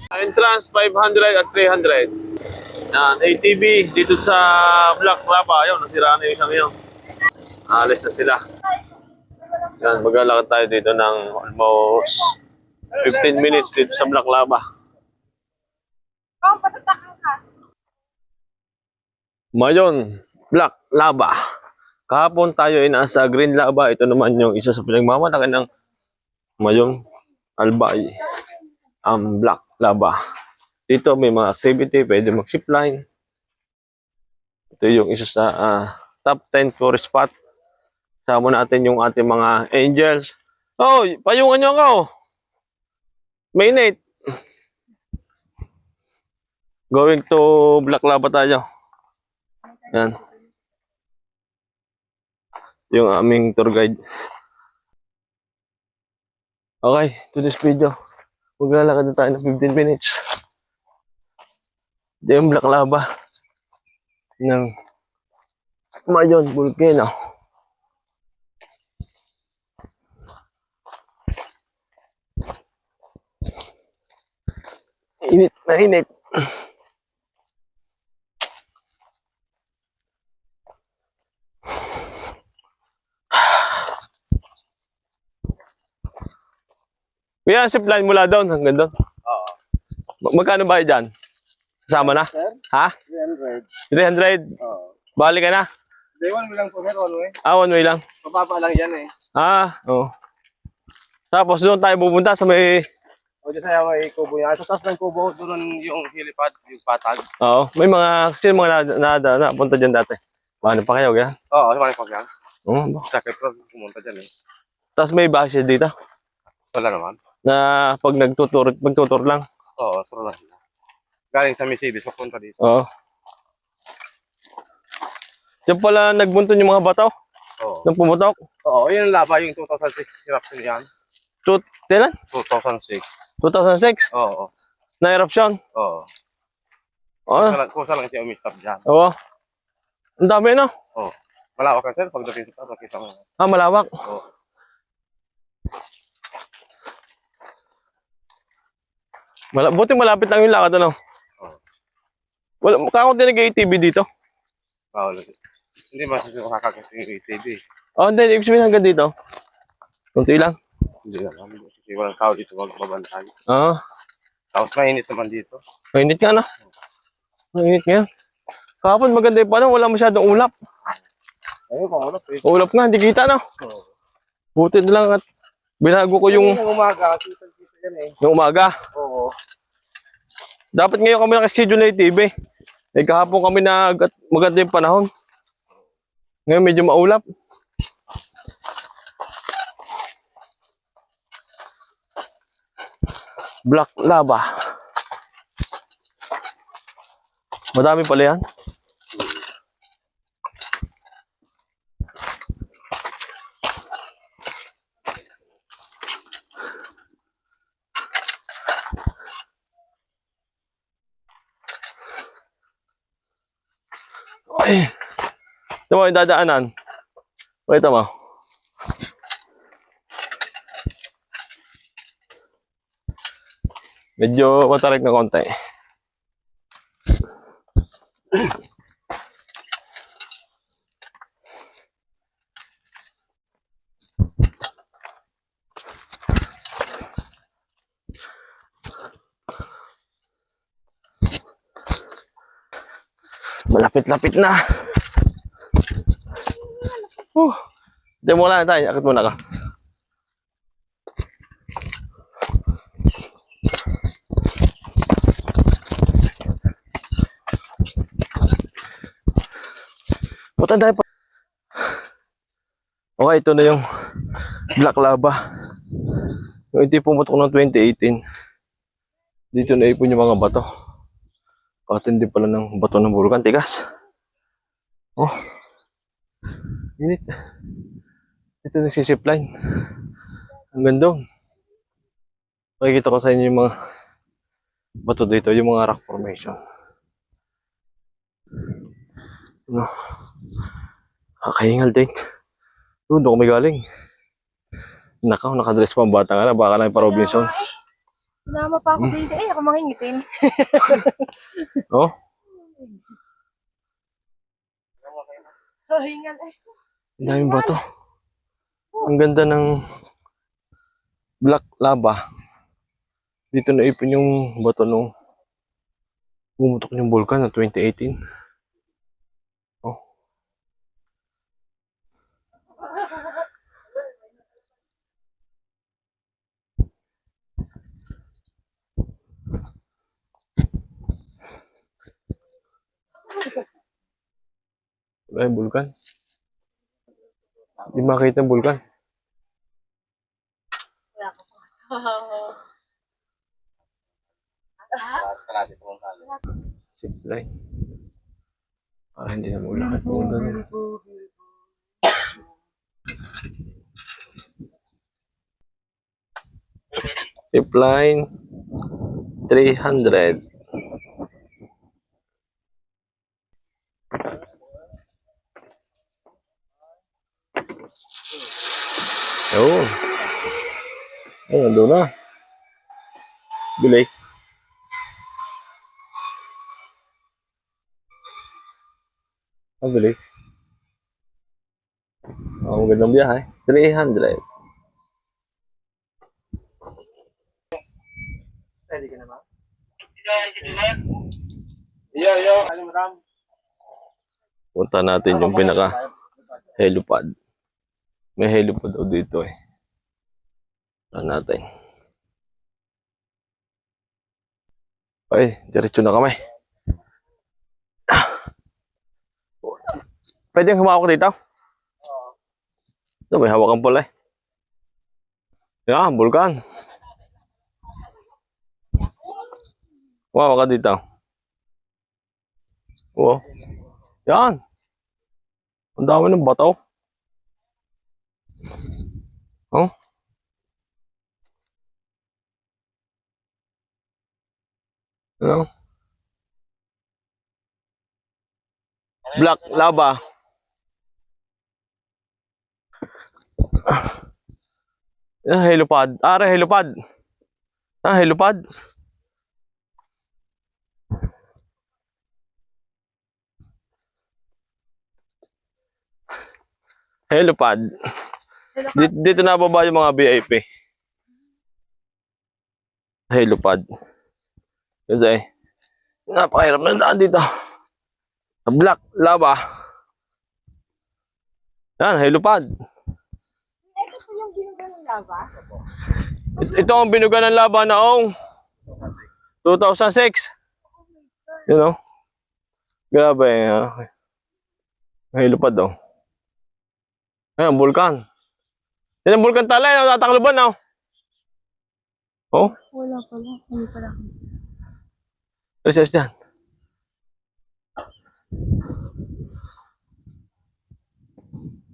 Entrance 500 at 300. Yan, ATV dito sa Black Lava. Ayun, nasira na yung isang yun. Alis na sila. Yan, maglalakad tayo dito ng almost 15 minutes dito sa Black Lava. Oh, patatakan ka. Mayon, Black Lava. Kahapon tayo ay nasa Green Lava. Ito naman yung isa sa pinagmamalaki ng Mayon Albay, Black Lava. Dito may mga activity, pwede mag-zipline. Ito yung isa sa top 10 tourist spot. Sama natin yung ating mga angels. Oh, payungan nyo ako. Mainit. Going to Black Lava tayo. Yan. Yung aming tour guide. Okay, to this video. Maglalakad na tayo ng 15 minutes. Ito yung Black Lava ng Mayon Volcano. Init na init. Kuya, zipline mula doon hanggang doon. Oo. Magkano ba dyan? Kasama na? Sir? Ha? 300. 300? Oo. Bali ka na? Day one lang po, sir. One way. One way lang. Mababa lang yan eh. Oo. Tapos doon tayo pupunta sa may... O di saya may kubo yan. Sa taas ng kubo, doon yung helipad, yung patag. Oo. May mga... Sino mga napunta dyan dati? Paano pa kayo, gaya? Oo, sa mga pag yan. Oo. Sakit road, pumunta dyan eh. Tapos may bahay dito Wala naman. na pag magtutur lang. Oo, suro lang sila. Galing sa Mercedes, papunta dito. Oo. Diyan pala nagbunton yung mga bato Oo. nang pumutok. Oo, yun ang laba, yung 2006 eruption yan. Kailan? 2006. 2006 Oo. na eruption. Oo. Oo. Kusa lang siya umistap dyan. Oo. Ang dami no? Oo. Malawak ka sir, pagdating sa taas, makita mo. Malawak. Oo. Buti malapit lang yung lakad ano. Oo. Wala, kakaunti nag-ATV dito. Bawal. Hindi masasya makakakita yung ATV. Hindi, ibig sabihin hanggang dito. Kunti lang. Hindi naman. Kasi walang tao dito magbabantay. Oo. Tapos mainit naman dito. Mainit nga no? Mainit nga. Kahapon maganda yung panahon, wala masyadong ulap. Ayun, pangulap eh. Ulap nga, hindi kita no? Oo. Buti na lang at binago ko yung umaga, kita yan eh. yung umaga. Oo. Dapat ngayon kami naka-schedule na ATV. Kahapon kami maganda yung panahon. Ngayon medyo maulap. Black Lava. Madami pala yan. Ay. Ito mo yung dadaanan. Ito mo. Medyo matarik na konti. Malapit-lapit na. Hindi mo lang tayo. Akit muna ka. Putan tayo pa. Okay, ito na yung Black Lava. Yung ito pumutok ng 2018. Dito na ipon yung mga bato. Patindi pala ng bato ng bulkan. Tigas. Oh. Init. Ito nagsisipline. Hanggang doon. Makikita ko sa inyo yung mga bato dito. Yung mga rock formation. Ano? Kakahingal din. Doon ako may galing. Nakaw, nakadress pa ang bata nga na. Baka lang pa Robinson. Sinama pa ako dito. Eh, ako mangingitim. Oh, Oh, hingal eh. ang daming bato. Ang ganda ng black lava. Dito naipon yung bato nung bumutok yung bulkan noong 2018. Oh. Wala yung bulkan. Hindi makita yung bulkan. Wala ko pa. Kalati sa mong kali. Zip line. Para hindi na maulakad po doon. Zip line 300. Oh. Oh, nandun na. Bilis. Ang bilis. Oh, magandang biyahe. 300. Ready ka na ba? Yo. Ano madam? Punta natin yung pinaka helipad. May helipad daw dito eh. Punta natin. Ay, diretso na kami. Pwede yung humawak dito? Ito, may hawakan pala eh. Yan, bulkan. Humawak ka dito. Oo. Yan. Ang dami ng bato. Oh. Ano? Black lava. Yan, helipad. Helipad. Helipad. Helipad. Dito na baba yung mga VIP. Helipad. Kasi, napakahirap na daan dito. Black lava. Yan, helipad. Ito po yung ginugan ng lava. Ito ang binuga ng lava noong 2006. You know? Grabe. Helipad daw. Ayan, bulkan. Yan ang bulkan tala. Tatakluban na. Oh, Wala pala. Hindi pala. research dyan.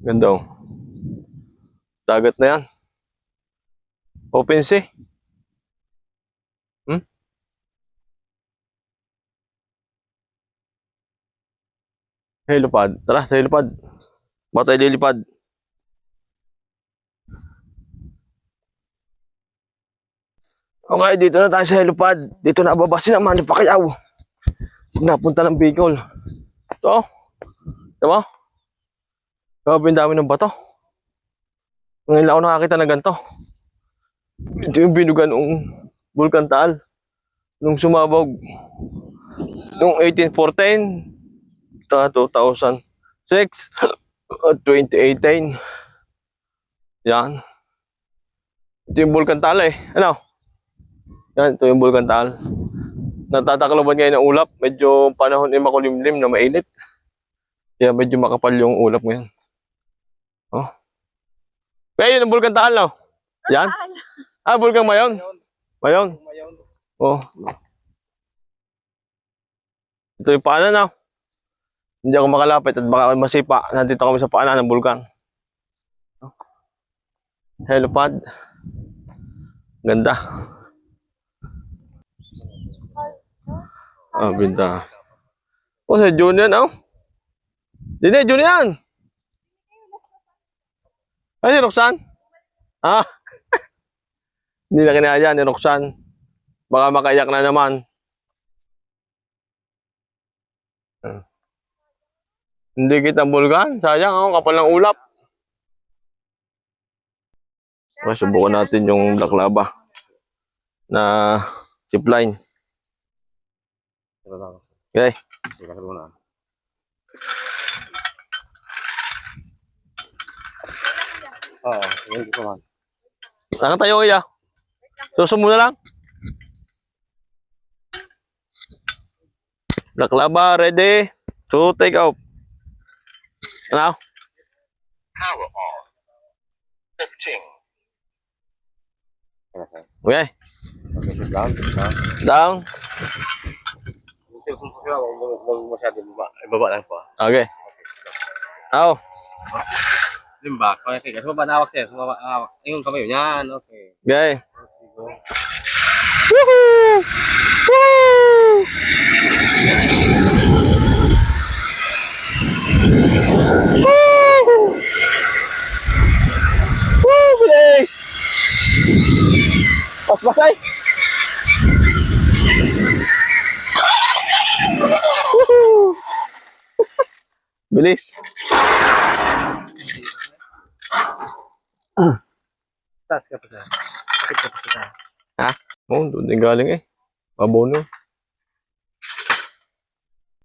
Ganda oh. Dagat na yan. Open sea. Helipad. Tara, sa helipad. Baka tayo lilipad. Okay, dito na tayo sa helipad. Dito na babasin ang Manny Pacquiao. Napunta ng Bicol. Ito. Ito mo? Grabe ang dami ng bato. Ngayon lang ako nakakita na ganito. Ito yung binugan ng Bulkan Taal. Nung sumabog. Nung 1814. 2006. At 2018. Yan. Ito yung Bulkan Taal eh. Ano? Yan, ito yung Bulkan Taal. Natatakloban ngayon ng ulap. Medyo panahon ay makulimlim na mainit. Kaya medyo makapal yung ulap ngayon. Oh. Kaya yun ang Bulkan Taal, no? Yan? Bulkan Mayon. Mayon. Oh. Ito yung paanan, no? Hindi ako makalapit at baka masipa. Nandito kami sa paanan ng bulkan. Helipad. Ganda. Binta. Oh, si Junior, no? Hindi, Junior. Ay, si Roxanne? Hindi na kinaya ni Roxanne. Baka makaiyak na naman. Hindi kita bulgan. Sayang, oh, kapal ng ulap. Okay, subukan natin yung black lava na zipline. Ito lang. Okay. Sige, kasi muna. Oo, yun ko man. Saan tayo kaya? Susunod mo na lang. Black lava, ready to take off. Ano? Power on. 15. Okay, Okay. sit down. Down. Kasi kung huwag masyado baba. Ibaba lang po. Okay. Aw. Limba, okay. Kasi baba na hawak siya. Hawak. Yung kamay yan. Okay. Okay. Go. Woohoo! Woo! Woo! Bilis! Pas-pasay! Woohoo! Bilis! Taas ka pa sa. Sakit ka pa sa taas. Ha? Oh, doon din galing eh. Pabono.